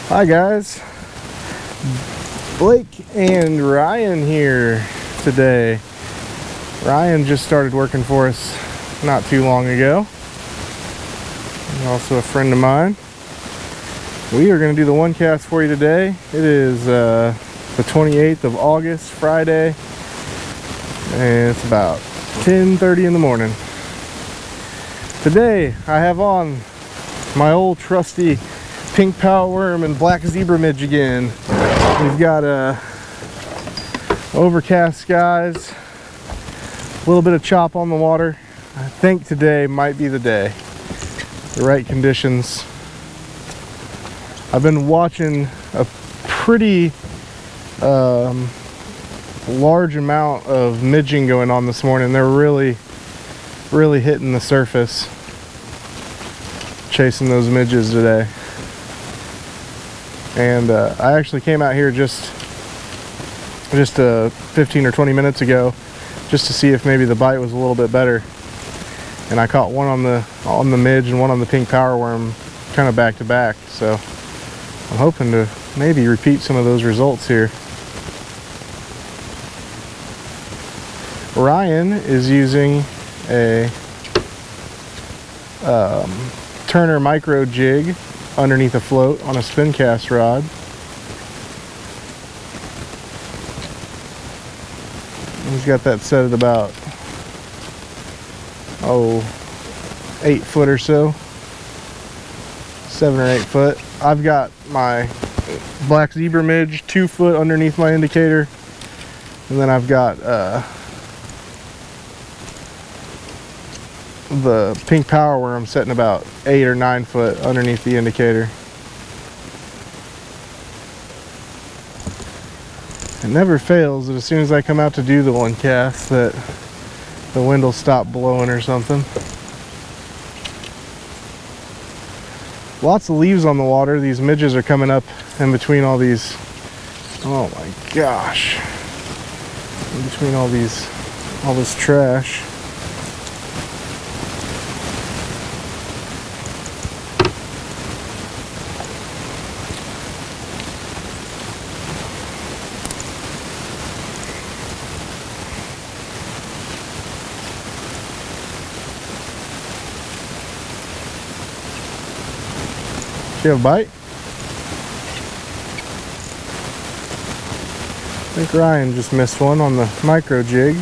Hi guys, Blake and Ryan here today. Ryan just started working for us not too long ago. He's also a friend of mine. We are going to do the one cast for you today. It is the 28th of August, Friday, and it's about 10:30 in the morning. Today I have on my old trusty pink power worm and black zebra midge again. We've got overcast skies, a little bit of chop on the water. I think today might be the day. The right conditions. I've been watching a pretty large amount of midging going on this morning. They're really hitting the surface, chasing those midges today. And I actually came out here just 15 or 20 minutes ago just to see if maybe the bite was a little bit better, and I caught one on the midge and one on the pink power worm, kind of back to back. So I'm hoping to maybe repeat some of those results here. Ryan is using a Turner micro jig underneath a float on a spin cast rod. He's got that set at about 8 foot or so, 7 or 8 foot. I've got my black zebra midge 2 foot underneath my indicator, and then I've got the pink power worm setting about 8 or 9 foot underneath the indicator. It never fails that as soon as I come out to do the one cast that the wind will stop blowing or something. Lots of leaves on the water. These midges are coming up in between all these, oh my gosh, in between all this trash. Do you have a bite? I think Ryan just missed one on the micro jig.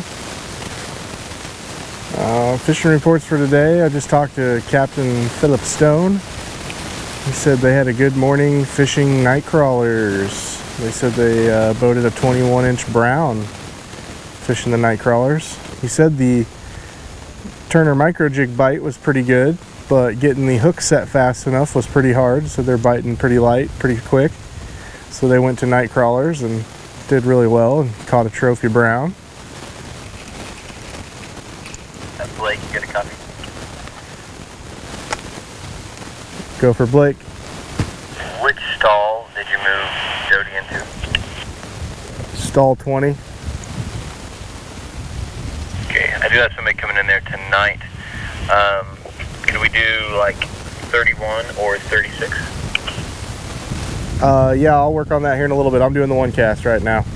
Fishing reports for today. I just talked to Captain Philip Stone. He said they had a good morning fishing night crawlers. They said they boated a 21-inch brown fishing the night crawlers. He said the Turner micro jig bite was pretty good, but getting the hook set fast enough was pretty hard, so they're biting pretty light, pretty quick. So they went to night crawlers and did really well and caught a trophy brown. Blake, you get a copy? Go for Blake. Which stall did you move Jody into? Stall 20. Okay, I do have somebody coming in there tonight. Could we do like 31 or 36? Yeah, I'll work on that here in a little bit. I'm doing the one cast right now.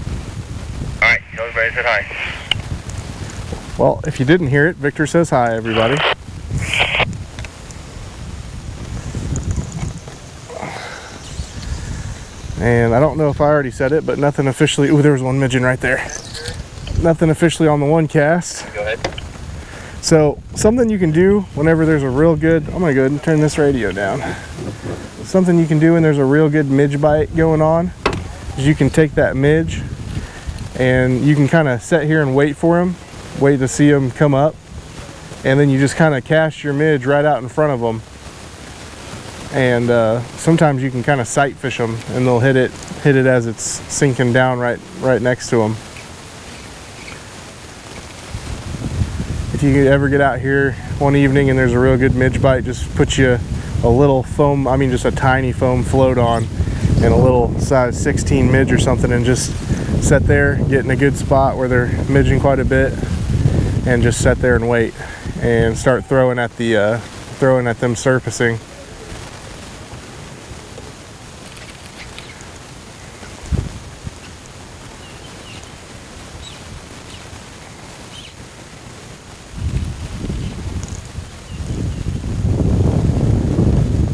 Alright, tell everybody I said hi. Well, if you didn't hear it, Victor says hi, everybody. And I don't know if I already said it, but nothing officially. Ooh, there was one midgeon right there. Nothing officially on the one cast. Go ahead. So something you can do whenever there's a real good, I'm gonna go ahead and turn this radio down. Something you can do when there's a real good midge bite going on is you can take that midge and you can kind of sit here and wait for him, wait to see him come up, and then you just kind of cast your midge right out in front of them. And sometimes you can kind of sight fish them and they'll hit it as it's sinking down right next to them. If you ever get out here one evening and there's a real good midge bite, just put you a little foam, I mean just a tiny foam float on and a little size 16 midge or something, and just sit there, get in a good spot where they're midging quite a bit, and just sit there and wait and start throwing at them surfacing.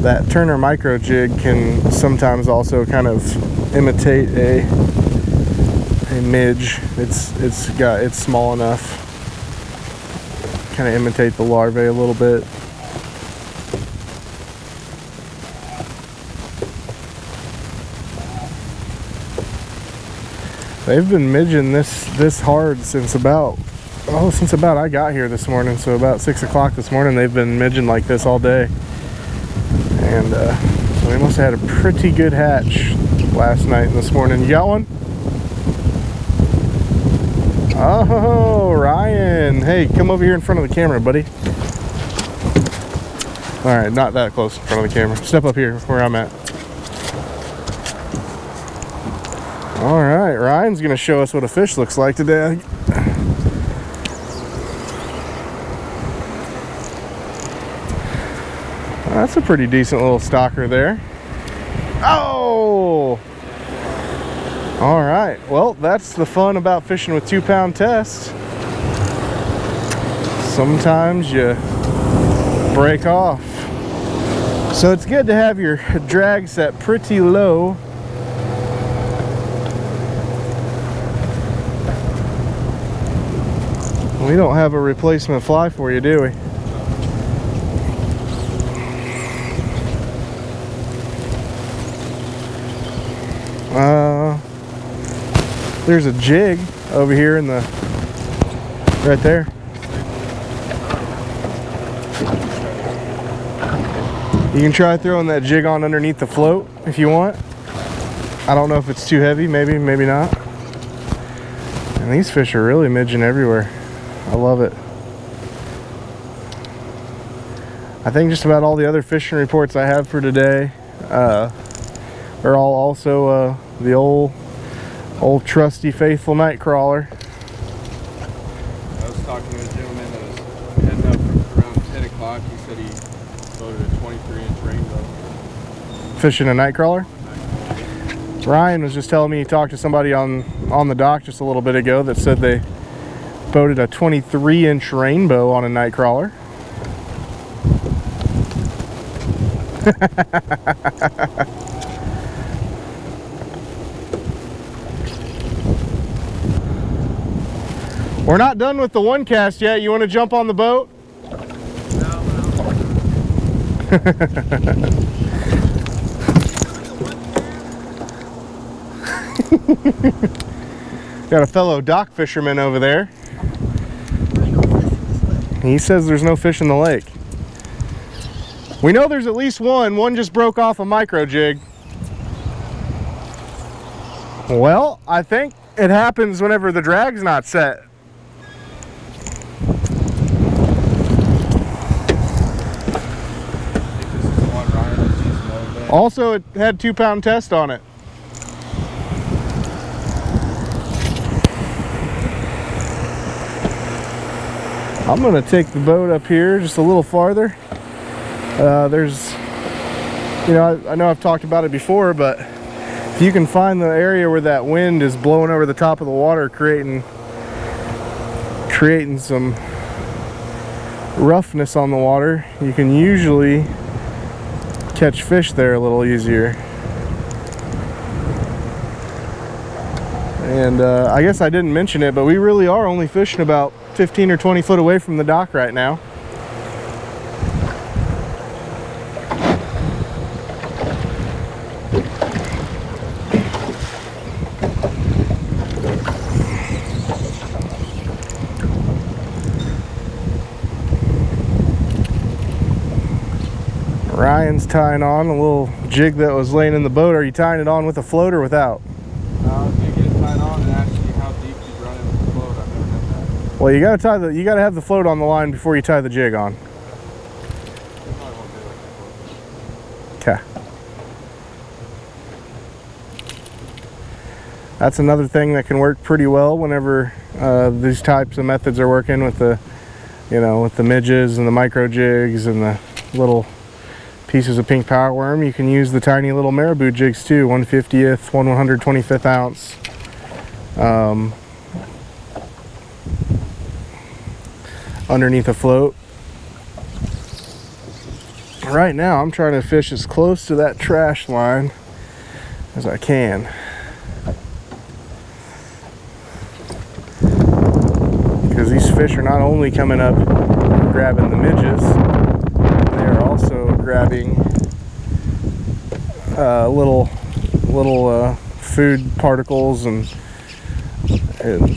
that Turner micro jig can sometimes also kind of imitate a midge. It's small enough, kind of imitate the larvae a little bit. They've been midging this hard since about I got here this morning. So about 6 o'clock this morning, they've been midging like this all day. And so they must have had a pretty good hatch last night and this morning. You got one? Oh, Ryan. Hey, come over here in front of the camera, buddy. All right, not that close in front of the camera. Step up here where I'm at. All right, Ryan's gonna show us what a fish looks like today. That's a pretty decent little stalker there. Oh! All right, well, that's the fun about fishing with 2-pound tests. Sometimes you break off. So it's good to have your drag set pretty low. We don't have a replacement fly for you, do we? There's a jig over here in the right there. You can try throwing that jig on underneath the float if you want. I don't know if it's too heavy, maybe not. And these fish are really midging everywhere. I love it. I think just about all the other fishing reports I have for today are all also the old trusty faithful night crawler. I was talking to a gentleman that was heading up around 10 o'clock. He said he boated a 23-inch rainbow. Fishing a night crawler? Ryan was just telling me he talked to somebody on the dock just a little bit ago that said they boated a 23-inch rainbow on a night crawler. We're not done with the one cast yet. You want to jump on the boat? No. Got a fellow dock fisherman over there. He says there's no fish in the lake. We know there's at least one. One just broke off a micro jig. Well, I think it happens whenever the drag's not set. Also, it had 2-pound test on it. I'm gonna take the boat up here just a little farther. There's, you know, I know I've talked about it before, but if you can find the area where that wind is blowing over the top of the water, creating some roughness on the water, you can usually catch fish there a little easier. And I guess I didn't mention it, but we really are only fishing about 15 or 20 foot away from the dock right now. Ryan's tying on a little jig that was laying in the boat. Are you tying it on with a float or without? I was gonna get it tied on and ask you how deep you run it with the float. I've never done that. Well, you gotta have the float on the line before you tie the jig on. Okay. That's another thing that can work pretty well whenever these types of methods are working with the, you know, with the midges and the micro jigs and the little pieces of pink power worm. You can use the tiny little marabou jigs too, 1/50th, 1/125th ounce. Underneath a float. right now I'm trying to fish as close to that trash line as I can. Because these fish are not only coming up grabbing the midges, they are also grabbing little food particles and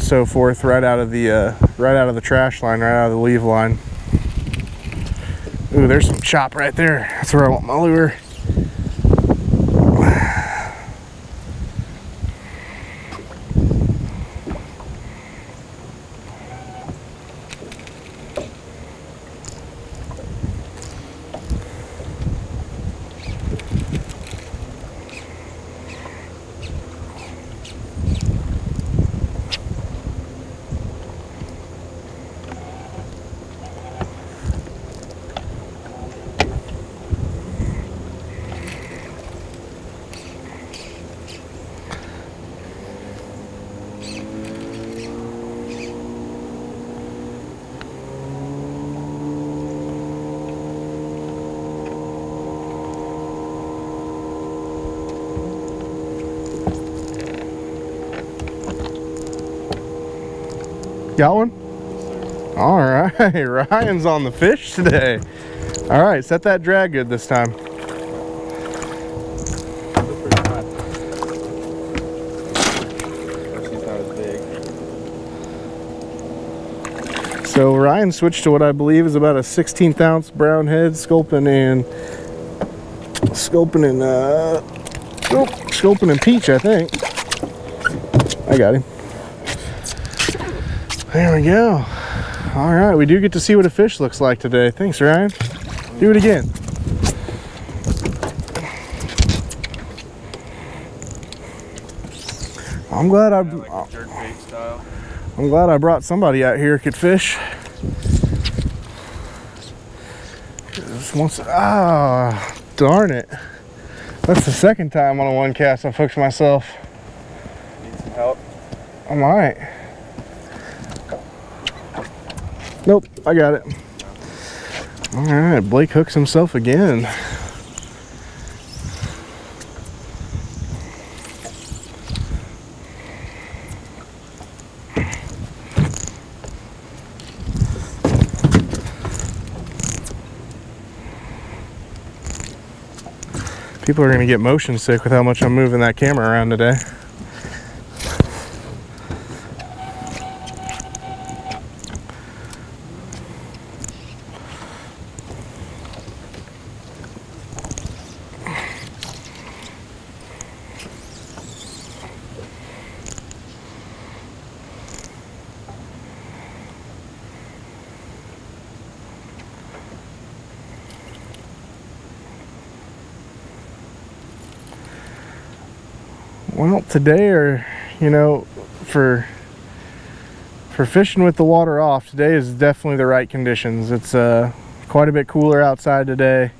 so forth right out of the trash line, right out of the leave line. Ooh, there's some chop right there. That's where I want my lure. Got one? All right, Ryan's on the fish today. All right, set that drag good this time. She's not as big. So Ryan switched to what I believe is about a 16th ounce brown head sculpin and peach, I think. I got him. There we go. All right, we do get to see what a fish looks like today. Thanks, Ryan. Do it again. I'm glad Like jerkbait style. I'm glad I brought somebody out here who could fish. Darn it. That's the second time on a one cast I've hooked myself. Need some help? I might. Nope, I got it. All right, Blake hooks himself again. People are going to get motion sick with how much I'm moving that camera around today. Well, today, or for fishing with the water off, today is definitely the right conditions. It's quite a bit cooler outside today.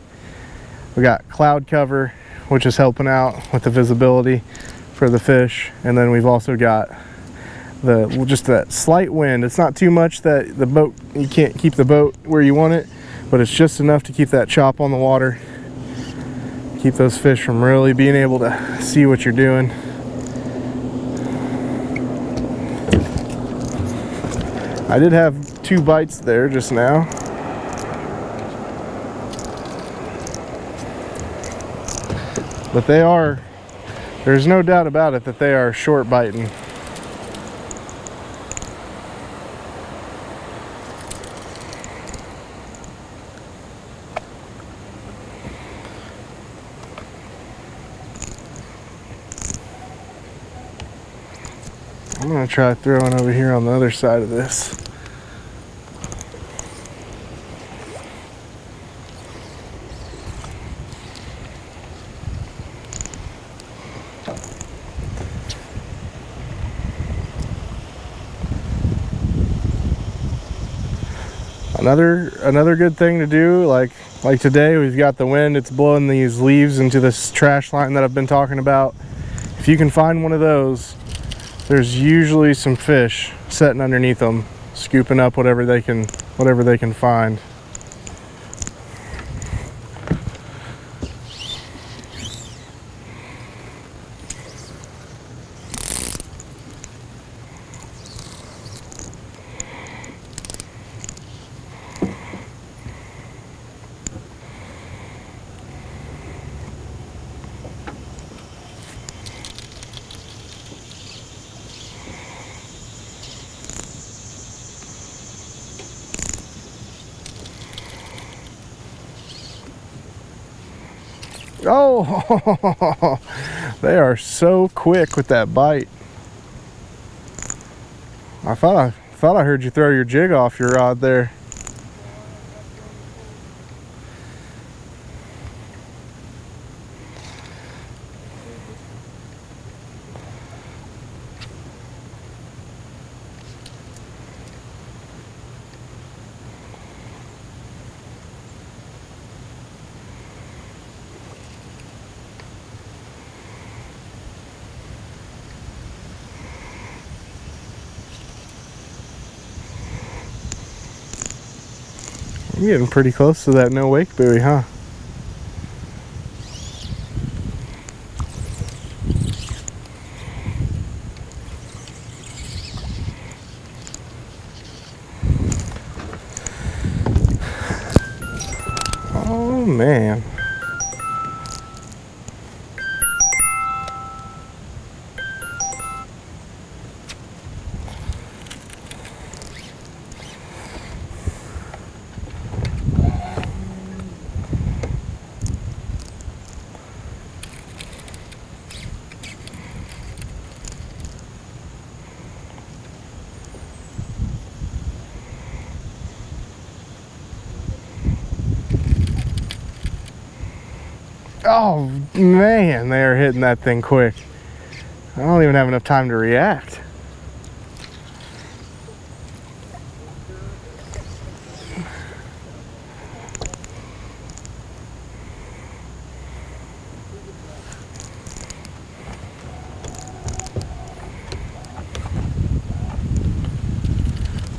We got cloud cover, which is helping out with the visibility for the fish, and then we've also got just that slight wind. It's not too much that you can't keep the boat where you want it, but it's just enough to keep that chop on the water, keep those fish from really being able to see what you're doing. I did have 2 bites there just now. But there's no doubt about it that they are short biting. I'm gonna try throwing over here on the other side of this. Another good thing to do, like today, we've got the wind, it's blowing these leaves into this trash line that I've been talking about. If you can find one of those, there's usually some fish sitting underneath them, scooping up whatever they can find. Oh, they are so quick with that bite. I thought I heard you throw your jig off your rod there. You're getting pretty close to that no wake buoy, huh? Oh man. Oh man, they are hitting that thing quick. I don't even have enough time to react.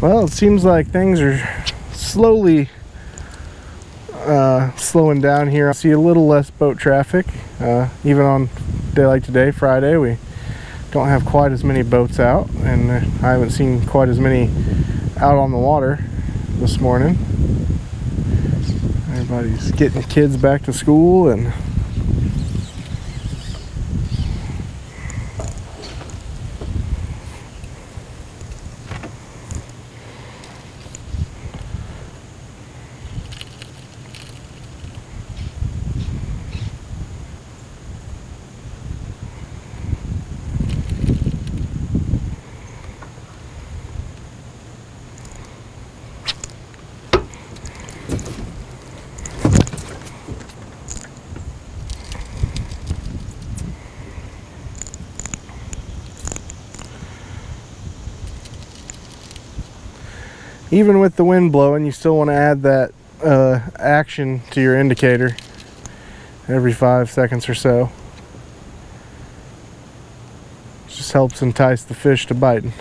Well, it seems like things are slowly slowing down here. I see a little less boat traffic. Even on a day like today, Friday, we don't have quite as many boats out, and I haven't seen quite as many out on the water this morning. Everybody's getting kids back to school, and even with the wind blowing, you still want to add that action to your indicator every 5 seconds or so. Just helps entice the fish to biting.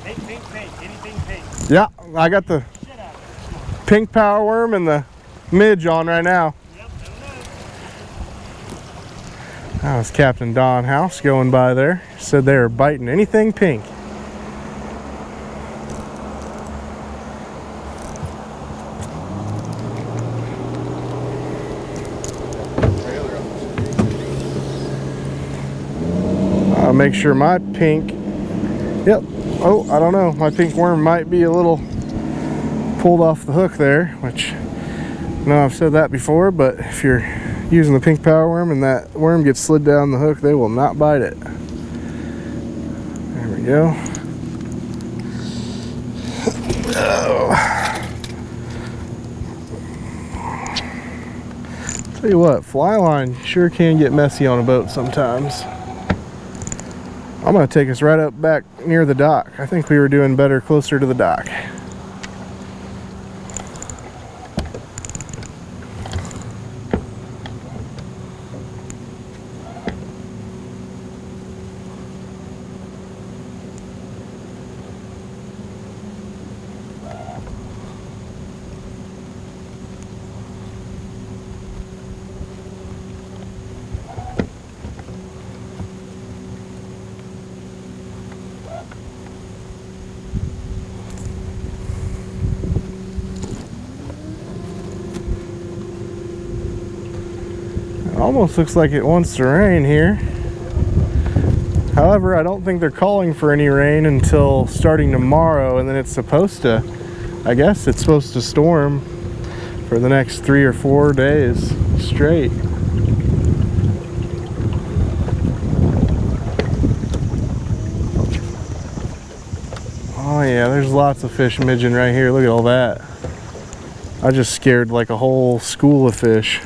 Anything pink. Yeah, I got the pink power worm and the midge on right now. Yep, That was Captain Don House going by there. Said they were biting anything pink. I'll make sure my pink, yep, oh, I don't know, my pink worm might be a little pulled off the hook there, which, I know I've said that before, but if you're using the pink power worm and that worm gets slid down the hook, they will not bite it. There we go. Oh. Tell you what, fly line sure can get messy on a boat sometimes. I'm going to take us right up back near the dock. I think we were doing better closer to the dock. Almost looks like it wants to rain here. However, I don't think they're calling for any rain until starting tomorrow, and then it's supposed to, I guess it's supposed to storm for the next 3 or 4 days straight. Oh yeah, there's lots of fish midging right here. Look at all that. I just scared like a whole school of fish.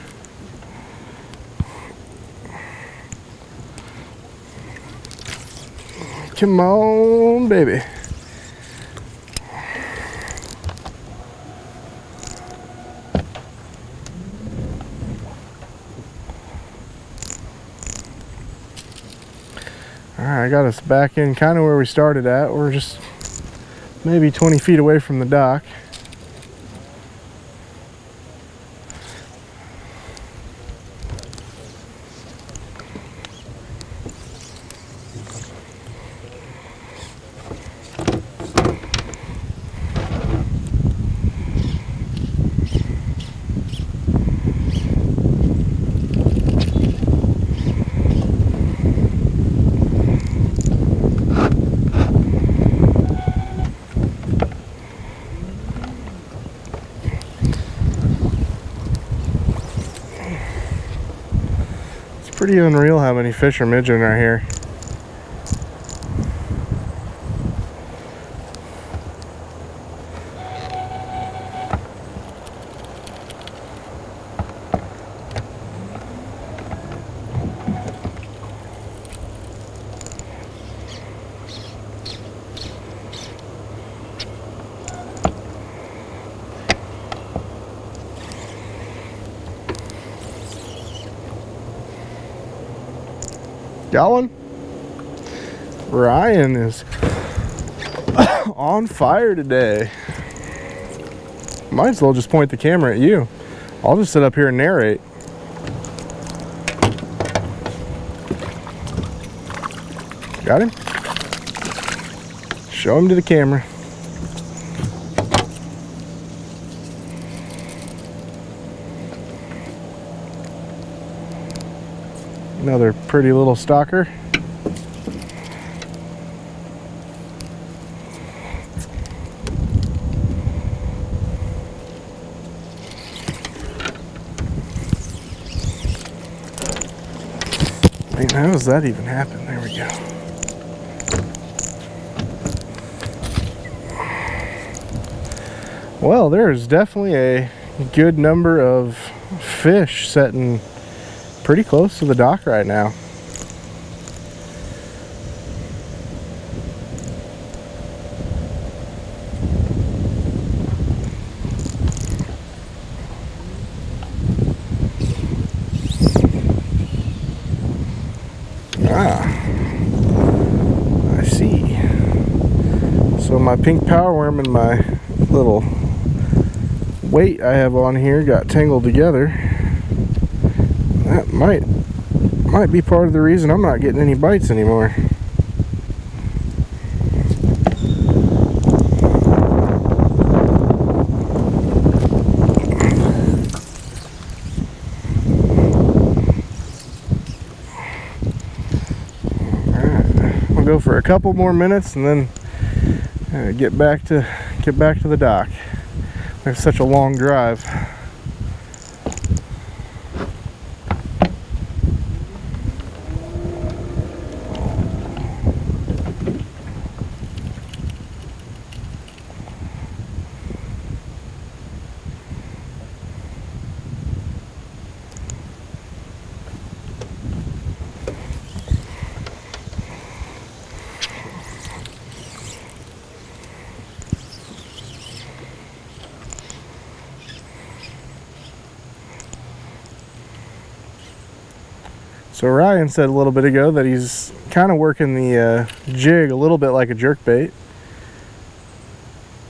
Come on, baby. Alright, I got us back in kind of where we started at. We're just maybe 20 feet away from the dock. Pretty unreal how many fish are midging right here. Got one? Ryan is on fire today. Might as well just point the camera at you. I'll just sit up here and narrate. Got him? Show him to the camera. Another pretty little stalker. Wait, how does that even happen? There we go. Well, there's definitely a good number of fish setting pretty close to the dock right now. I see. So my pink power worm and my little weight I have on here got tangled together. That might be part of the reason I'm not getting any bites anymore. Alright, we'll go for a couple more minutes and then get back to the dock. There's such a long drive. So Ryan said a little bit ago that he's kind of working the jig a little bit like a jerkbait.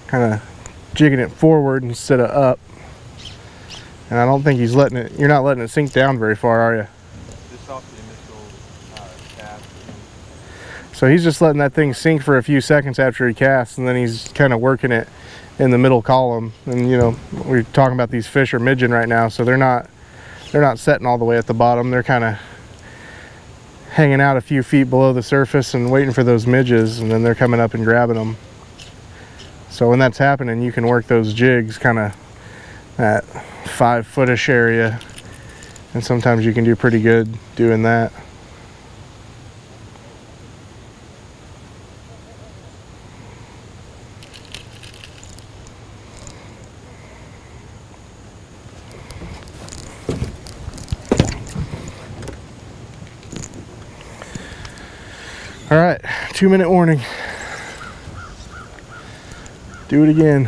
Kind of jigging it forward instead of up. And I don't think he's letting it, you're not letting it sink down very far, are you? Just off the initial cast. So he's just letting that thing sink for a few seconds after he casts, and then he's kind of working it in the middle column. And you know, we're talking about these fish are midging right now, so they're not they're not setting all the way at the bottom. They're kind of hanging out a few feet below the surface and waiting for those midges, and then they're coming up and grabbing them. So when that's happening, you can work those jigs kind of at 5-foot-ish area, and sometimes you can do pretty good doing that. All right, 2-minute warning. Do it again.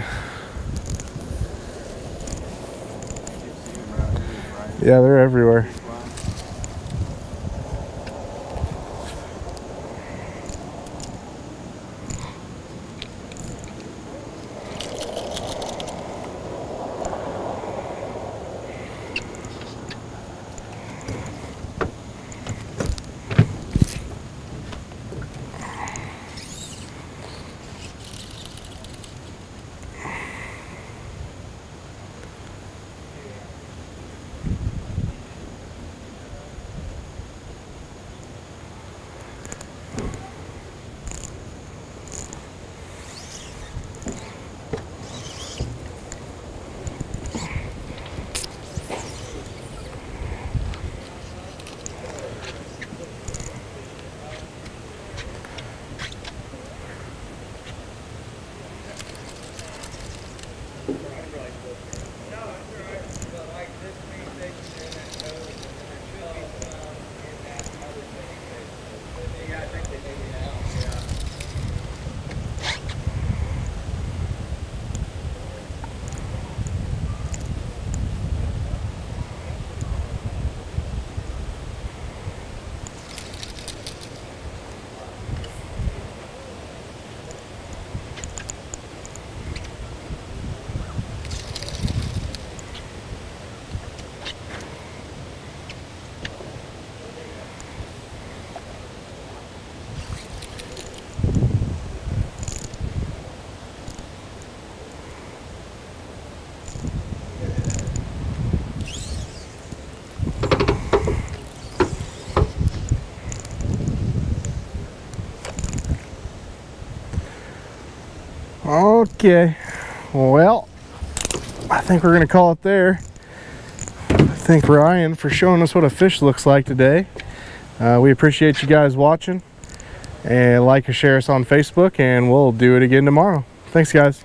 Yeah, they're everywhere. Okay, well, I think we're gonna call it there. Thank Ryan for showing us what a fish looks like today. We appreciate you guys watching, and like and share us on Facebook, and we'll do it again tomorrow. Thanks, guys.